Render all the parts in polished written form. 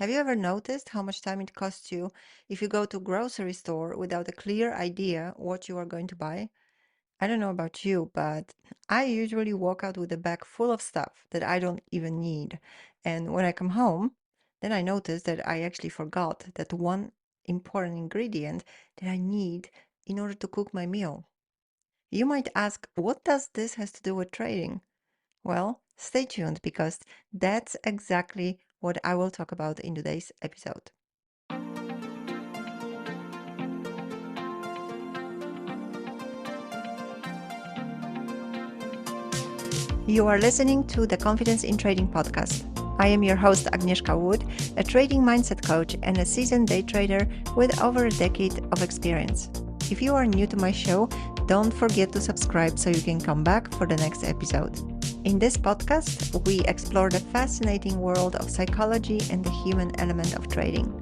Have you ever noticed how much time it costs you if you go to grocery store without a clear idea what you are going to buy? I don't know about you, but I usually walk out with a bag full of stuff that I don't even need. And when I come home, then I notice that I actually forgot that one important ingredient that I need in order to cook my meal. You might ask, what does this has to do with trading? Well, stay tuned because that's exactly what I will talk about in today's episode. You are listening to the Confidence in Trading podcast. I am your host, Agnieszka Wood, a trading mindset coach and a seasoned day trader with over a decade of experience. If you are new to my show, don't forget to subscribe so you can come back for the next episode. In this podcast, we explore the fascinating world of psychology and the human element of trading.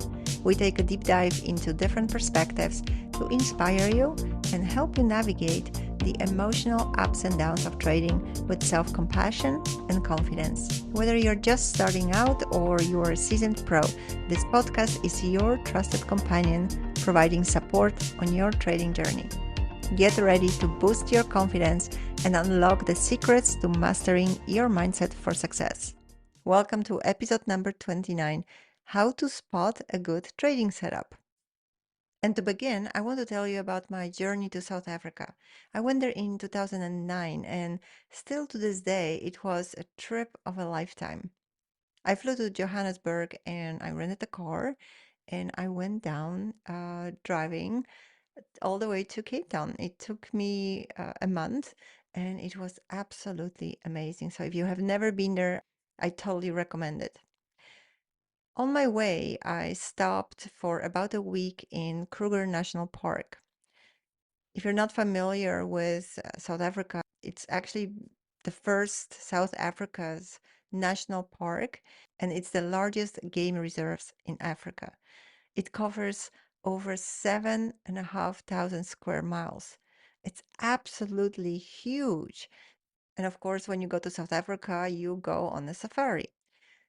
We take a deep dive into different perspectives to inspire you and help you navigate the emotional ups and downs of trading with self compassion and confidence. Whether you're just starting out or you're a seasoned pro, this podcast is your trusted companion providing support on your trading journey. Get ready to boost your confidence and unlock the secrets to mastering your mindset for success. Welcome to episode number 29, How to Spot a Good Trading Setup. And to begin, I want to tell you about my journey to South Africa. I went there in 2009, and still to this day, it was a trip of a lifetime. I flew to Johannesburg and I rented a car and I went down driving all the way to Cape Town. It took me a month and it was absolutely amazing. So if you have never been there, I totally recommend it. On my way, I stopped for about a week in Kruger National Park. If you're not familiar with South Africa, it's actually the first South Africa's national park, and it's the largest game reserves in Africa. It covers over 7,500 square miles. It's absolutely huge. And of course, when you go to South Africa, you go on a safari.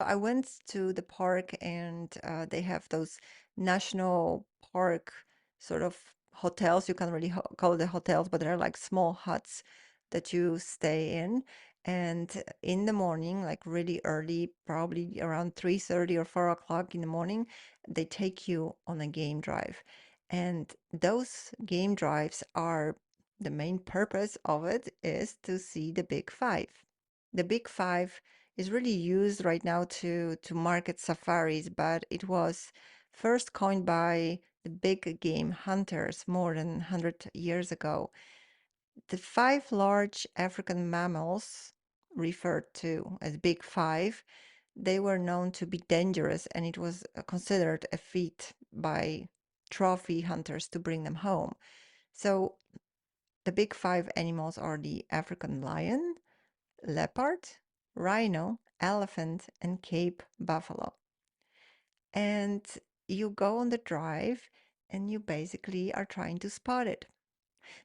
I went to the park and they have those national park sort of hotels. You can't really call it hotels, but they're like small huts that you stay in. And in the morning, like really early, probably around 3:30 or 4 o'clock in the morning, they take you on a game drive. And those game drives are the main purpose of it is to see the big five. The big five is really used right now to market safaris, but it was first coined by the big game hunters more than 100 years ago. The five large African mammals, referred to as Big Five, they were known to be dangerous, and it was considered a feat by trophy hunters to bring them home. So the big five animals are the African lion, leopard, rhino, elephant, and Cape buffalo. And you go on the drive and you basically are trying to spot it.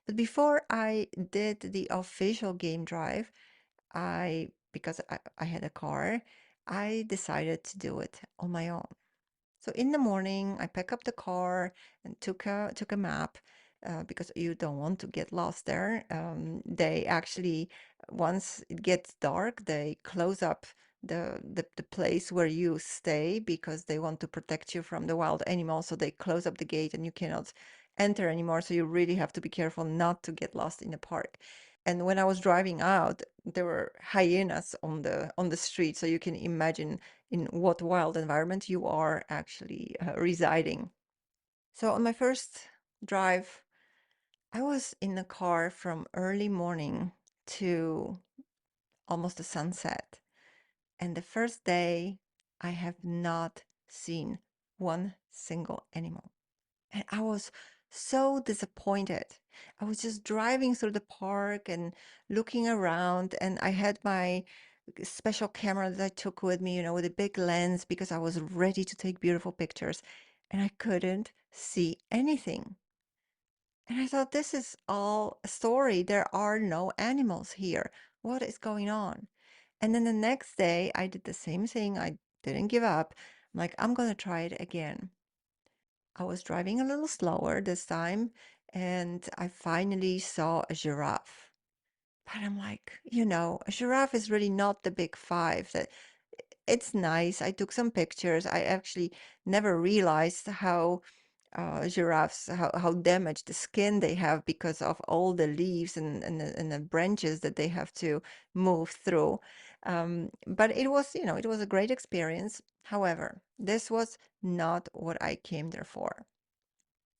But before I did the official game drive, because I had a car, I decided to do it on my own. So in the morning, I pack up the car and took a map because you don't want to get lost there. They actually, once it gets dark, they close up the place where you stay because they want to protect you from the wild animals. So they close up the gate and you cannot enter anymore. So you really have to be careful not to get lost in the park. And when I was driving out, there were hyenas on the street. So you can imagine in what wild environment you are actually residing. So on my first drive, I was in the car from early morning to almost the sunset. And the first day, I have not seen one single animal. And I was so disappointed. I was just driving through the park and looking around, and I had my special camera that I took with me, with a big lens because I was ready to take beautiful pictures, and I couldn't see anything. And I thought, this is all a story. There are no animals here. What is going on? And then the next day, I did the same thing. I didn't give up, like, I'm gonna try it again. I was driving a little slower this time, and I finally saw a giraffe. But I'm like, a giraffe is really not the big five. That it's nice. I took some pictures. I actually never realized how giraffes, how damaged the skin they have because of all the leaves and the branches that they have to move through. But it was a great experience. However, this was not what I came there for.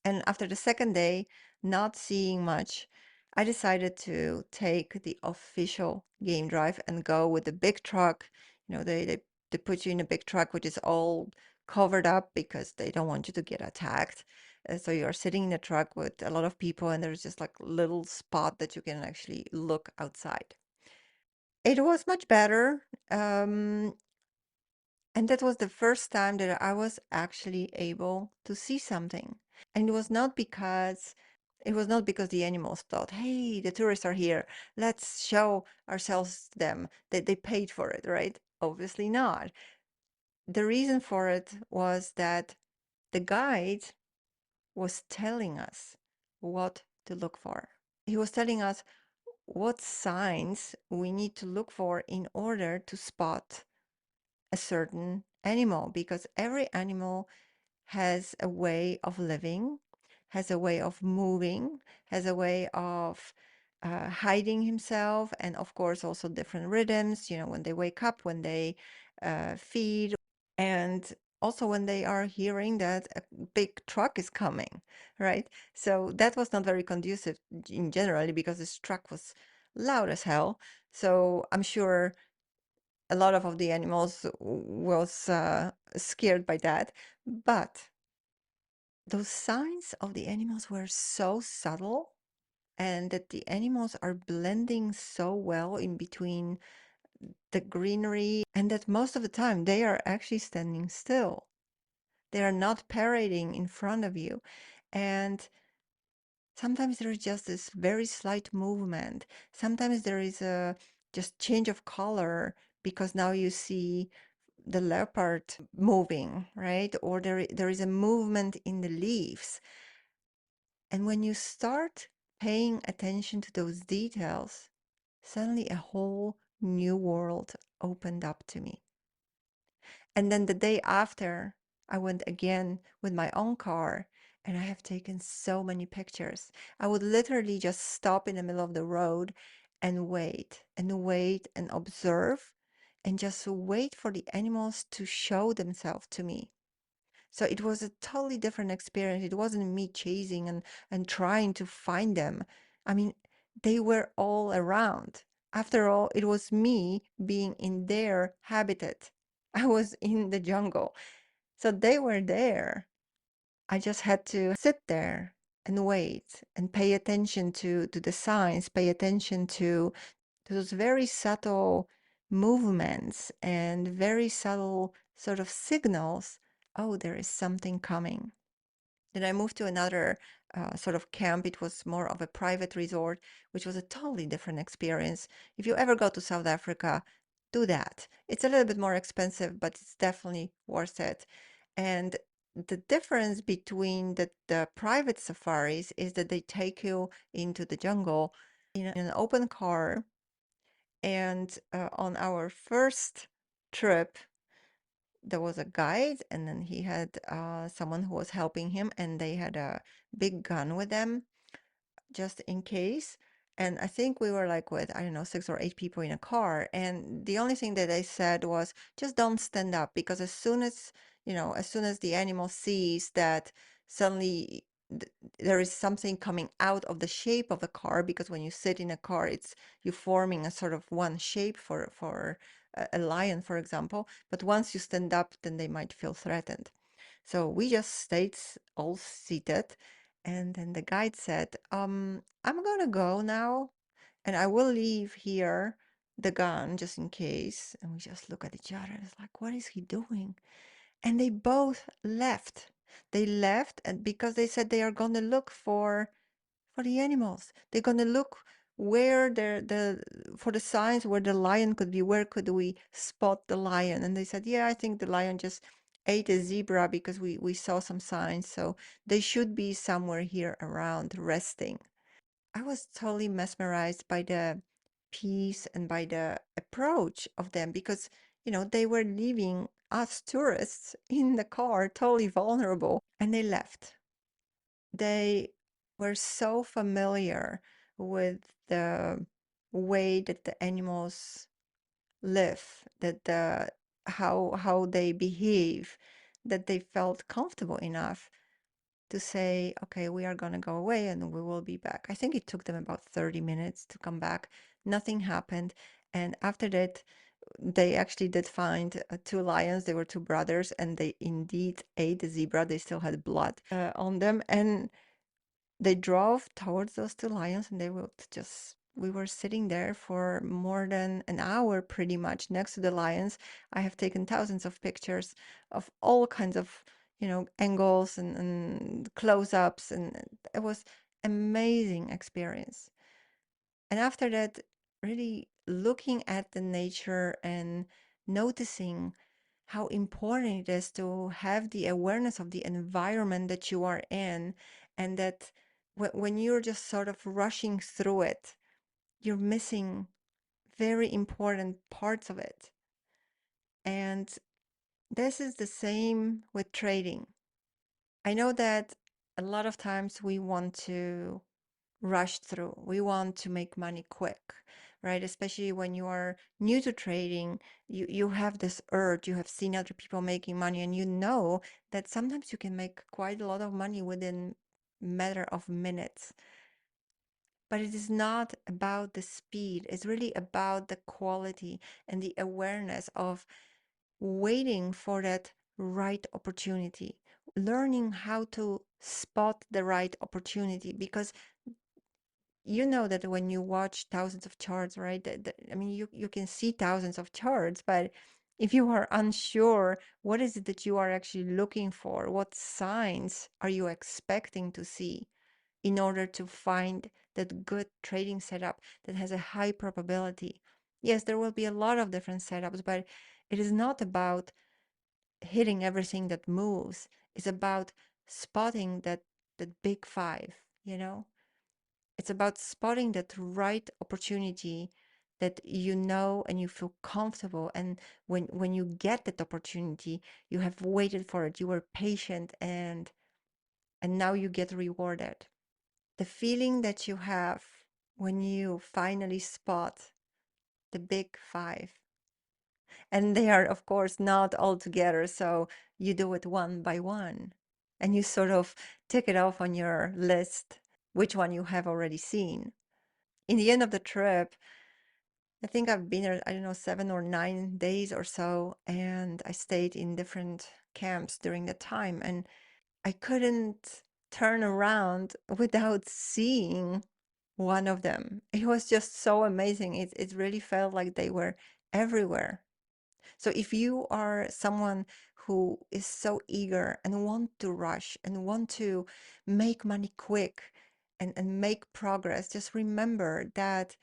And after the second day, not seeing much, I decided to take the official game drive and go with the big truck. They put you in a big truck, which is all covered up because they don't want you to get attacked. So you're sitting in a truck with a lot of people, and there's just like little spot that you can actually look outside. It was much better. And that was the first time that I was actually able to see something. And it was not because the animals thought, hey, the tourists are here. Let's show ourselves to them. That they paid for it, right? Obviously not. The reason for it was that the guide was telling us what to look for. He was telling us what signs we need to look for in order to spot a certain animal, because every animal has a way of living, has a way of moving, has a way of hiding himself, and of course, also different rhythms, when they wake up, when they feed, and also when they are hearing that a big truck is coming, right? So that was not very conducive in generally because this truck was loud as hell. So I'm sure a lot of the animals was scared by that, but those signs of the animals were so subtle, and that the animals are blending so well in between the greenery, and that most of the time they are actually standing still. They are not parading in front of you. And sometimes there is just this very slight movement. Sometimes there is a just change of color because now you see the leopard moving, right? Or there is a movement in the leaves. And when you start paying attention to those details, suddenly a whole new world opened up to me. And then the day after, I went again with my own car, and I have taken so many pictures. I would literally just stop in the middle of the road and wait and observe and just wait for the animals to show themselves to me. So it was a totally different experience. It wasn't me chasing and trying to find them. I mean, they were all around. After all, it was me being in their habitat. I was in the jungle. So they were there. I just had to sit there and wait and pay attention to the signs, pay attention to those very subtle movements and very subtle sort of signals. Oh, there is something coming. Then I moved to another sort of camp. It was more of a private resort, which was a totally different experience. If you ever go to South Africa, do that. It's a little bit more expensive, but it's definitely worth it. And the difference between the private safaris is that they take you into the jungle in an open car. And on our first trip, there was a guide, and then he had someone who was helping him, and they had a big gun with them just in case. And I think we were like with, I don't know, 6 or 8 people in a car. And the only thing that they said was just don't stand up, because as soon as the animal sees that suddenly there is something coming out of the shape of the car, because when you sit in a car, you forming a sort of one shape for a lion, for example. But once you stand up, then they might feel threatened. So we just stayed all seated, and then the guide said, I'm gonna go now, and I will leave here the gun just in case. And we just look at each other. It's like, what is he doing? And they both left. They left, and because they said they are gonna look for the animals. They're gonna look where the for the signs where the lion could be. Where could we spot the lion? And they said, yeah, I think the lion just ate a zebra because we saw some signs, so they should be somewhere here around resting. I was totally mesmerized by the peace and by the approach of them because, they were leaving us tourists in the car, totally vulnerable, and they left. They were so familiar with the way that the animals live, that how they behave, that they felt comfortable enough to say, okay, we are going to go away and we will be back. I think it took them about 30 minutes to come back. Nothing happened. And after that, they actually did find two lions. They were two brothers, and they indeed ate the zebra. They still had blood on them. And they drove towards those two lions, and we were sitting there for more than an hour pretty much next to the lions. I have taken thousands of pictures of all kinds of, angles and close-ups, and it was amazing experience. And after that, really looking at the nature and noticing how important it is to have the awareness of the environment that you are in, and that when you're just sort of rushing through it, you're missing very important parts of it. And this is the same with trading. I know that a lot of times we want to rush through. We want to make money quick, right? Especially when you are new to trading, you have this urge. You have seen other people making money, and you know that sometimes you can make quite a lot of money within matter of minutes. But it is not about the speed. It's really about the quality and the awareness of waiting for that right opportunity, learning how to spot the right opportunity, because you know that when you watch thousands of charts, right? I mean, you can see thousands of charts, but if you are unsure, what is it that you are actually looking for? What signs are you expecting to see in order to find that good trading setup that has a high probability? Yes, there will be a lot of different setups, but it is not about hitting everything that moves. It's about spotting that big five, you know? It's about spotting that right opportunity that you know and you feel comfortable. And when you get that opportunity, you have waited for it, you were patient, and now you get rewarded. The feeling that you have when you finally spot the big five, and they are of course not all together, so you do it one by one, and you sort of tick it off on your list which one you have already seen. In the end of the trip, I think I've been there, I don't know, 7 or 9 days or so, and I stayed in different camps during the time, and I couldn't turn around without seeing one of them. It was just so amazing. It really felt like they were everywhere. So if you are someone who is so eager and want to rush and want to make money quick and make progress, just remember that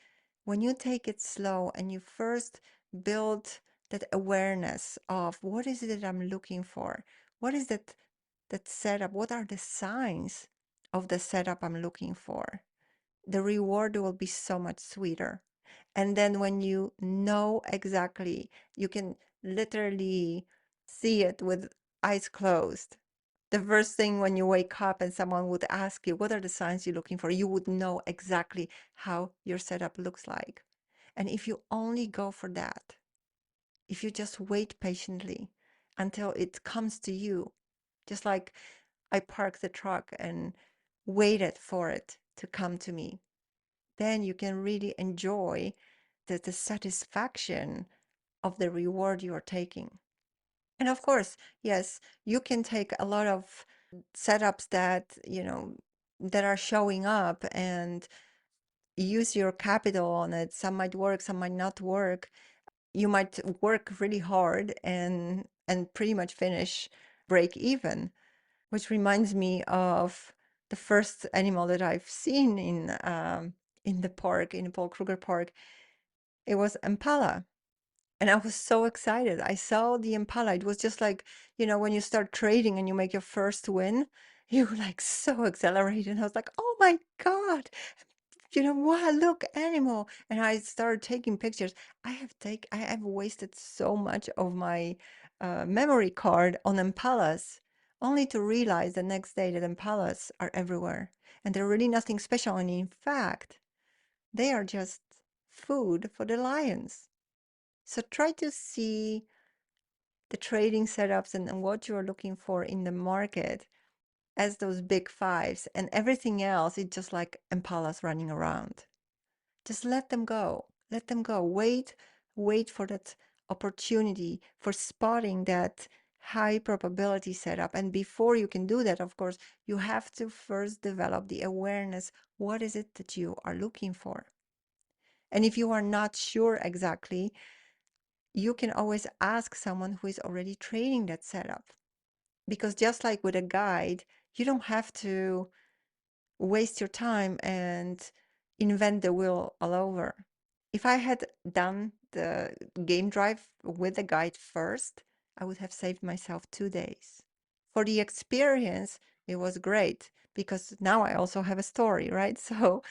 when you take it slow and you first build that awareness of what is it that I'm looking for, what is that setup, what are the signs of the setup I'm looking for, the reward will be so much sweeter. And then when you know exactly, you can literally see it with eyes closed. The first thing when you wake up and someone would ask you, what are the signs you're looking for? You would know exactly how your setup looks like. And if you only go for that, if you just wait patiently until it comes to you, just like I parked the truck and waited for it to come to me, then you can really enjoy the satisfaction of the reward you are taking. And of course, yes, you can take a lot of setups that, that are showing up and use your capital on it. Some might work, some might not work. You might work really hard and pretty much finish break even, which reminds me of the first animal that I've seen in the park, in Paul Kruger Park. It was impala, And I was so excited. I saw the Impala. It was just like, when you start trading and you make your first win, you're like so exhilarated. And I was like, oh my God, wow, look, animal. And I started taking pictures. I have wasted so much of my memory card on Impalas, only to realize the next day that Impalas are everywhere. And they're really nothing special. And in fact, they are just food for the lions. So try to see the trading setups and what you're looking for in the market as those big fives, and everything else is just like impalas running around. Just let them go. Let them go. Wait for that opportunity for spotting that high probability setup. And before you can do that, of course, you have to first develop the awareness. What is it that you are looking for? And if you are not sure exactly, you can always ask someone who is already trading that setup. Because just like with a guide, you don't have to waste your time and invent the wheel all over. If I had done the game drive with the guide first, I would have saved myself 2 days. For the experience, it was great because now I also have a story, right? So,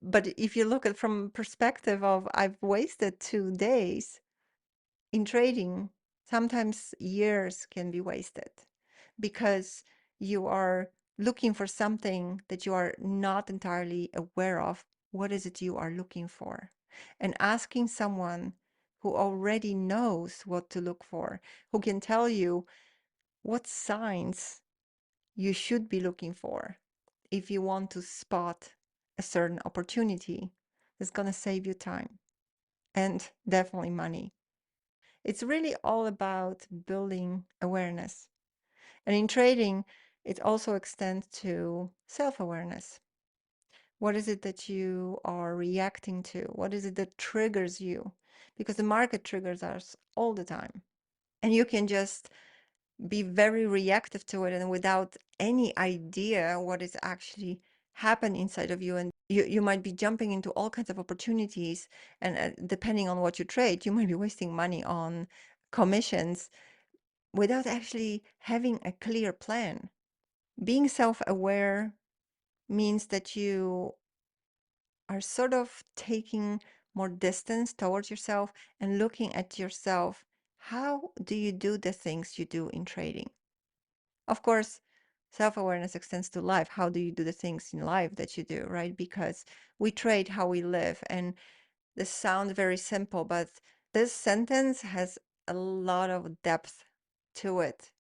but if you look at from perspective of I've wasted 2 days, in trading, sometimes years can be wasted because you are looking for something that you are not entirely aware of. What is it you are looking for? And asking someone who already knows what to look for, who can tell you what signs you should be looking for if you want to spot a certain opportunity, is going to save you time and definitely money. It's really all about building awareness. And in trading, it also extends to self awareness. What is it that you are reacting to? What is it that triggers you? Because the market triggers us all the time. And you can just be very reactive to it and without any idea what is actually happening inside of you. And you might be jumping into all kinds of opportunities. And depending on what you trade, you might be wasting money on commissions without actually having a clear plan. Being self aware means that you are sort of taking more distance towards yourself and looking at yourself. How do you do the things you do in trading? Of course, self awareness extends to life. How do you do the things in life that you do, right? Because we trade how we live. And this sounds very simple, but this sentence has a lot of depth to it.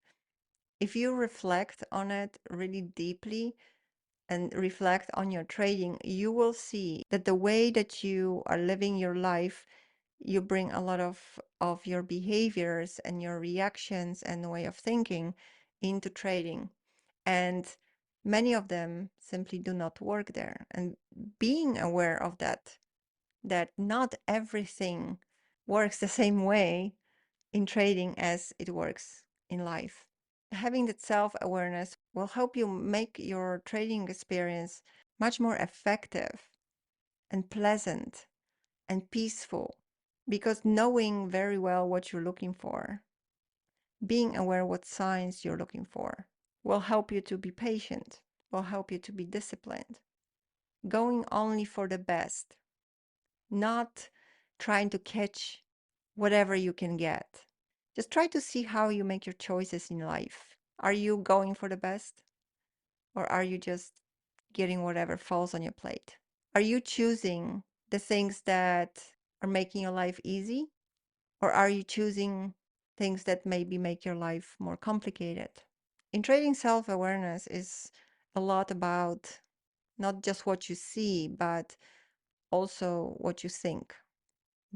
If you reflect on it really deeply and reflect on your trading, you will see that the way that you are living your life, you bring a lot of your behaviors and your reactions and way of thinking into trading. And many of them simply do not work there. And being aware of that not everything works the same way in trading as it works in life. Having that self awareness will help you make your trading experience much more effective and pleasant and peaceful because knowing very well what you're looking for, being aware what signs you're looking for, will help you to be patient, will help you to be disciplined, going only for the best, not trying to catch whatever you can get. Just try to see how you make your choices in life. Are you going for the best? Or are you just getting whatever falls on your plate? Are you choosing the things that are making your life easy? Or are you choosing things that maybe make your life more complicated? In trading, self awareness is a lot about not just what you see, but also what you think,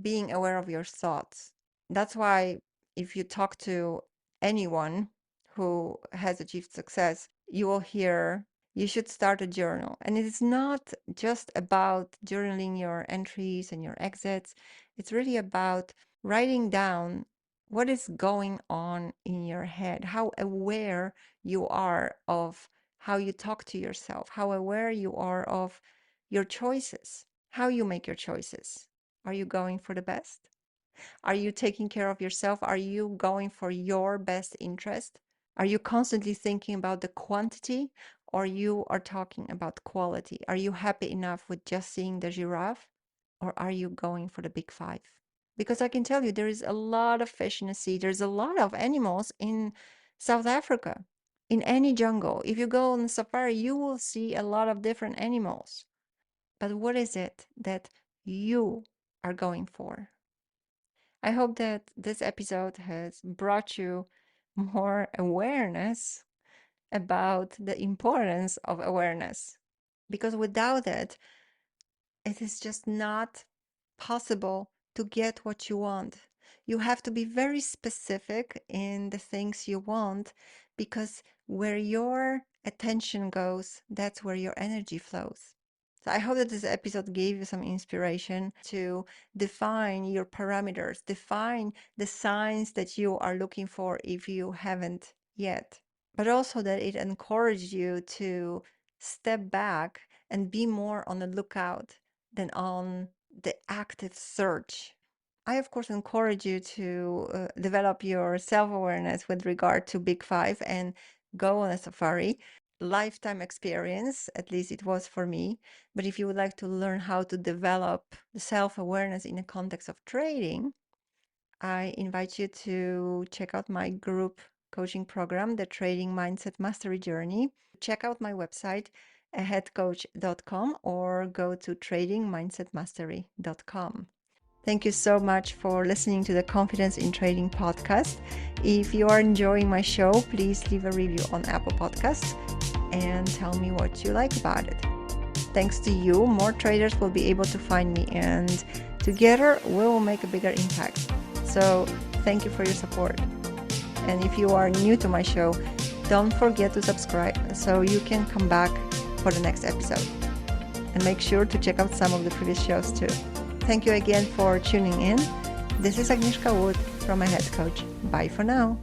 being aware of your thoughts. That's why if you talk to anyone who has achieved success, you will hear you should start a journal. And it is not just about journaling your entries and your exits. It's really about writing down what is going on in your head, how aware you are of how you talk to yourself, how aware you are of your choices, how you make your choices. Are you going for the best? Are you taking care of yourself? Are you going for your best interest? Are you constantly thinking about the quantity or you are talking about quality? Are you happy enough with just seeing the giraffe or are you going for the big five? Because I can tell you, there is a lot of fish in the sea. There's a lot of animals in South Africa, in any jungle. If you go on safari, you will see a lot of different animals. But what is it that you are going for? I hope that this episode has brought you more awareness about the importance of awareness. Because without it, it is just not possible to get what you want. You have to be very specific in the things you want because where your attention goes, that's where your energy flows. So I hope that this episode gave you some inspiration to define your parameters, define the signs that you are looking for if you haven't yet, but also that it encouraged you to step back and be more on the lookout than on the active search. I, of course, encourage you to develop your self awareness with regard to Big Five and go on a safari. Lifetime experience, at least it was for me. But if you would like to learn how to develop the self awareness in the context of trading, I invite you to check out my group coaching program, the Trading Mindset Mastery Journey. Check out my website, aheadcoach.com, or go to tradingmindsetmastery.com. Thank you so much for listening to the Confidence in Trading podcast. If you are enjoying my show, please leave a review on Apple Podcasts and tell me what you like about it. Thanks to you, more traders will be able to find me, and together we will make a bigger impact. So thank you for your support. And if you are new to my show, don't forget to subscribe so you can come back for the next episode. And make sure to check out some of the previous shows too. Thank you again for tuning in. This is Agnieszka Wood from Ahead Coach. Bye for now.